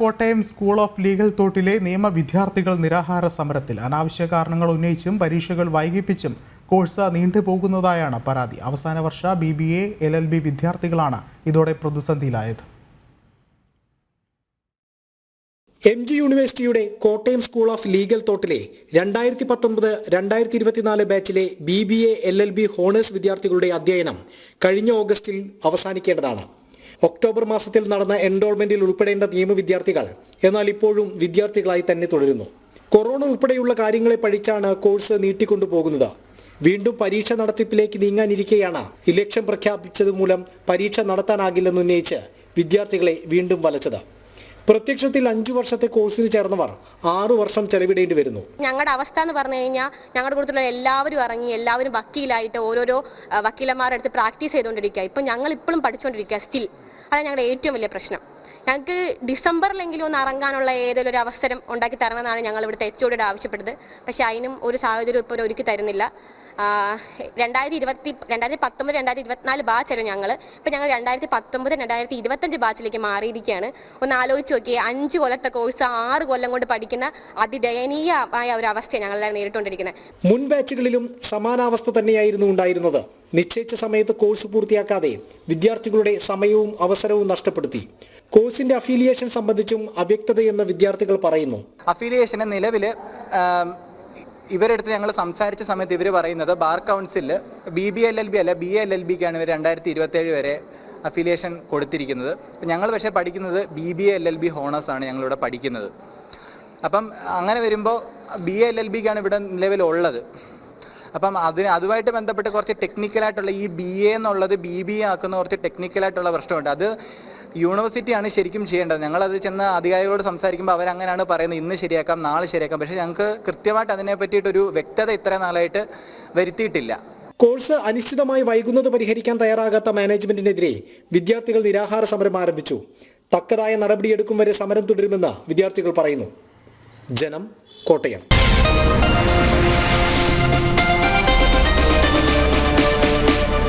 Kottayam school of legal തോട്ടിലെ നിയമ വിദ്യാർത്ഥികൾ നിരാഹാര സമരത്തിൽ. അനാവശ്യ കാരണങ്ങൾ ഉന്നയിച്ചും പരീക്ഷകൾ വൈകിപ്പിച്ചും കോഴ്സ് നീണ്ടുപോകുന്നതായാണ് പരാതി. അവസാന വർഷ BBA LLB വിദ്യാർത്ഥികളാണ് ഇതോടെ പ്രതിസന്ധിയിലായത്. MG യൂണിവേഴ്സിറ്റിയുടെ കോട്ടയം സ്കൂൾ ഓഫ് ലീഗൽ തോട്ടിലെ 2019-2024 ബാച്ചിലെ BBA LLB ഹോണേഴ്സ് വിദ്യാർത്ഥികളുടെ അധ്യയനം കഴിഞ്ഞ ഓഗസ്റ്റിൽ അവസാനിക്കേണ്ടതാണ്. ഒക്ടോബർ മാസത്തിൽ നടന്ന എൻറോൾമെന്റിൽ ഉൾപ്പെടേണ്ട നിയമ വിദ്യാർത്ഥികൾ എന്നാൽ ഇപ്പോഴും വിദ്യാർത്ഥികളായി തന്നെ തുടരുന്നു. കൊറോണ ഉൾപ്പെടെയുള്ള കാര്യങ്ങളെ പഴിച്ചാണ് കോഴ്സ് നീട്ടിക്കൊണ്ടുപോകുന്നത്. വീണ്ടും പരീക്ഷ നടത്തിപ്പിലേക്ക് നീങ്ങാനിരിക്കെയാണ് ഇലക്ഷൻ പ്രഖ്യാപിച്ചത് മൂലം പരീക്ഷ നടത്താനാകില്ലെന്നുന്നയിച്ച് വിദ്യാർത്ഥികളെ വീണ്ടും വലച്ചത്. പ്രത്യക്ഷത്തിൽ 5 വർഷത്തെ കോഴ്സിന് ചേർന്നവർ 6 വർഷം ചെലവിടേണ്ടി വരുന്നു. ഞങ്ങളുടെ അവസ്ഥ എന്ന് പറഞ്ഞു കഴിഞ്ഞാൽ ഞങ്ങളുടെ കൂട്ടത്തിലുള്ള എല്ലാവരും ഇറങ്ങി എല്ലാവരും വക്കീലായിട്ട് ഓരോരോ വക്കീലന്മാരുടെ അടുത്ത് പ്രാക്ടീസ് ചെയ്തുകൊണ്ടിരിക്കുക. ഇപ്പം ഞങ്ങൾ ഇപ്പോഴും പഠിച്ചുകൊണ്ടിരിക്കുക സ്റ്റിൽ. അതാണ് ഞങ്ങളുടെ ഏറ്റവും വലിയ പ്രശ്നം. ഞങ്ങൾക്ക് ഡിസംബറിലെങ്കിലും ഒന്ന് ഇറങ്ങാനുള്ള ഏതെങ്കിലും ഒരു അവസരം ഉണ്ടാക്കി തരണമെന്നാണ് ഞങ്ങൾ ഇവിടുത്തെ HOD ആവശ്യപ്പെട്ടത്. പക്ഷേ അതിനും ഒരു സാഹചര്യം ഇപ്പോൾ ഒരുക്കി തരുന്നില്ല. 2019-2024 ബാച്ചായിരുന്നു ഞങ്ങൾ. ഇപ്പം ഞങ്ങൾ 2019-2025 ബാച്ചിലേക്ക് മാറിയിരിക്കുകയാണ്. ഒന്ന് ആലോചിച്ച് നോക്കിയേ, 5 കൊല്ലത്തെ കോഴ്സ് 6 കൊല്ലം കൊണ്ട് പഠിക്കുന്ന അതിദയനീയമായ ഒരു അവസ്ഥയാണ് ഞങ്ങളെല്ലാം നേരിട്ടുകൊണ്ടിരിക്കുന്നത്. മുൻ ബാച്ചുകളിലും സമാനാവസ്ഥ തന്നെയായിരുന്നു ഉണ്ടായിരുന്നത്. നിശ്ചയിച്ച സമയത്ത് കോഴ്സ് പൂർത്തിയാക്കാതെ വിദ്യാർത്ഥികളുടെ സമയവും അവസരവും നഷ്ടപ്പെടുത്തി. കോഴ്സിന്റെ അഫിലിയേഷൻ സംബന്ധിച്ചും അവ്യക്തതയെന്ന് വിദ്യാർത്ഥികൾ പറയുന്നു. അഫിലിയേഷന് നിലവിൽ ഇവരെടുത്ത് ഞങ്ങൾ സംസാരിച്ച സമയത്ത് ഇവർ പറയുന്നത് ബാർ കൗൺസിലിൽ BBA LLB അല്ല BA LLBക്കാണ് ഇവർ 2027 വരെ അഫിലിയേഷൻ കൊടുത്തിരിക്കുന്നത്. ഞങ്ങൾ പക്ഷേ പഠിക്കുന്നത് BBA LLB ഹോണേഴ്സാണ് ഞങ്ങളിവിടെ പഠിക്കുന്നത്. അപ്പം അങ്ങനെ വരുമ്പോൾ BA LLBക്കാണ് ഇവിടെ നിലവിലുള്ളത്. അപ്പം അതുമായിട്ട് ബന്ധപ്പെട്ട് കുറച്ച് ടെക്നിക്കലായിട്ടുള്ള ഈ BA എന്നുള്ളത് BBA ആക്കുന്ന കുറച്ച് ടെക്നിക്കലായിട്ടുള്ള പ്രശ്നമുണ്ട്. അത് യൂണിവേഴ്സിറ്റിയാണ് ശരിക്കും ചെയ്യേണ്ടത്. ഞങ്ങളത് ചെന്ന് അധികാരികളോട് സംസാരിക്കുമ്പോൾ അവരങ്ങനെയാണ് പറയുന്നത്, ഇന്ന് ശരിയാക്കാം നാളെ ശരിയാക്കാം. പക്ഷേ ഞങ്ങൾക്ക് കൃത്യമായിട്ട് അതിനെ പറ്റിയിട്ടൊരു വ്യക്തത ഇത്ര നാളായിട്ട് വരുത്തിയിട്ടില്ല. കോഴ്സ് അനിശ്ചിതമായി വൈകുന്നത് പരിഹരിക്കാൻ തയ്യാറാകാത്ത മാനേജ്മെന്റിനെതിരെ വിദ്യാർത്ഥികൾ നിരാഹാര സമരം ആരംഭിച്ചു. തക്കതായ നടപടിയെടുക്കും വരെ സമരം തുടരുമെന്ന് വിദ്യാർത്ഥികൾ പറയുന്നു. ജനം, കോട്ടയം.